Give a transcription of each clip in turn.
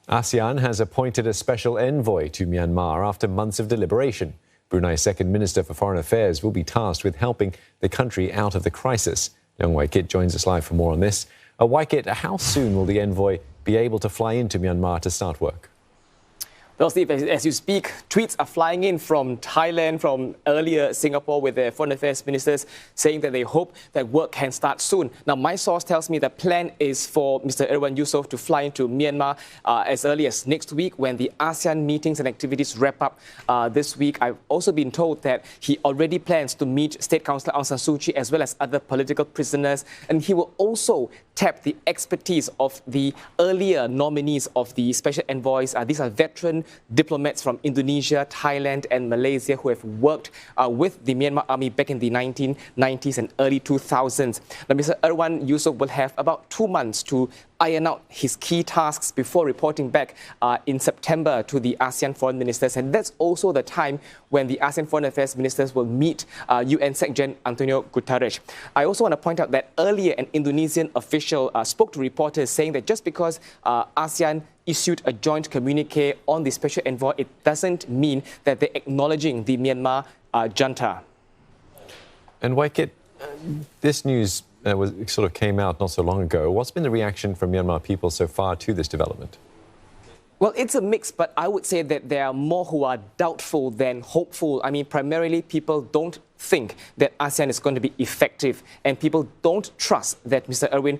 ASEAN has appointed a special envoy to Myanmar after months of deliberation. Brunei's second Minister for Foreign Affairs will be tasked with helping the country out of the crisis. Young Wai-kit joins us live for more on this. Wai-kit, how soon will the envoy be able to fly into Myanmar to start work? Well, Steve, as you speak, tweets are flying in from Thailand, from earlier Singapore, with their foreign affairs ministers saying that they hope that work can start soon. Now, my source tells me the plan is for Mr. Erywan Yusof to fly into Myanmar as early as next week when the ASEAN meetings and activities wrap up this week. I've also been told that he already plans to meet State Councillor Aung San Suu Kyi as well as other political prisoners, and he will also tap the expertise of the earlier nominees of the special envoys. These are veteran diplomats from Indonesia, Thailand and Malaysia who have worked with the Myanmar army back in the 1990s and early 2000s. Now, Mr. Erywan Yusof will have about 2 months to iron out his key tasks before reporting back in September to the ASEAN foreign ministers. And that's also the time when the ASEAN foreign affairs ministers will meet UN Secretary Antonio Guterres. I also want to point out that earlier an Indonesian official spoke to reporters saying that just because ASEAN issued a joint communique on the special envoy, it doesn't mean that they're acknowledging the Myanmar junta. And Wai-kit, this news sort of came out not so long ago. What's been the reaction from Myanmar people so far to this development? Well, it's a mix, but I would say that there are more who are doubtful than hopeful. I mean, primarily people don't think that ASEAN is going to be effective, and people don't trust that Mr. Erywan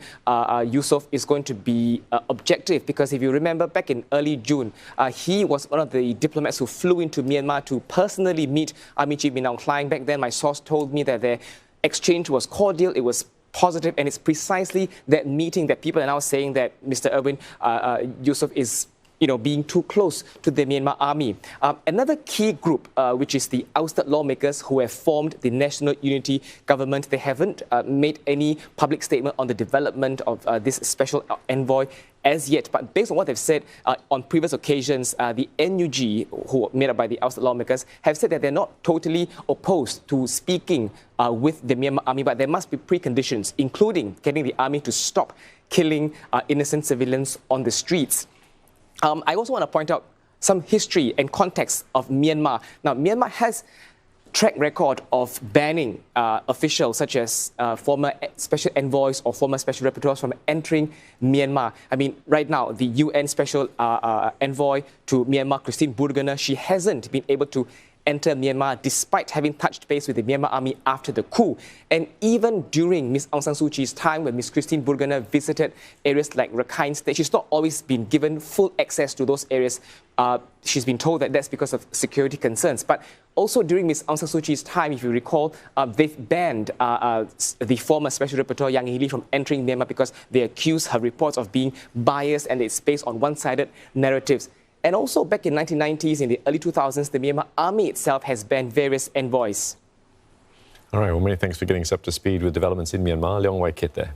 Yusof is going to be objective, because if you remember back in early June, he was one of the diplomats who flew into Myanmar to personally meet Army Chief Min Aung Hlaing. Back then, my source told me that their exchange was cordial, it was positive, and it's precisely that meeting that people are now saying that Mr. Erywan Yusof is being too close to the Myanmar army. Another key group, which is the ousted lawmakers who have formed the National Unity Government, they haven't made any public statement on the development of this special envoy as yet. But based on what they've said on previous occasions, the NUG, who are made up by the ousted lawmakers, have said that they're not totally opposed to speaking with the Myanmar army, but there must be preconditions, including getting the army to stop killing innocent civilians on the streets. I also want to point out some history and context of Myanmar. Now, Myanmar has track record of banning officials such as former special envoys or former special rapporteurs from entering Myanmar. I mean, right now, the UN special envoy to Myanmar, Christine Burgener, she hasn't been able to enter Myanmar despite having touched base with the Myanmar army after the coup. And even during Ms. Aung San Suu Kyi's time, when Ms. Christine Burgener visited areas like Rakhine State, she's not always been given full access to those areas. She's been told that that's because of security concerns. But also during Ms. Aung San Suu Kyi's time, if you recall, they've banned the former Special Rapporteur Yang Hee Lee from entering Myanmar because they accuse her reports of being biased and it's based on one-sided narratives. And also back in 1990s, in the early 2000s, the Myanmar army itself has banned various envoys. All right, well, many thanks for getting us up to speed with developments in Myanmar. Young Wai-kit there.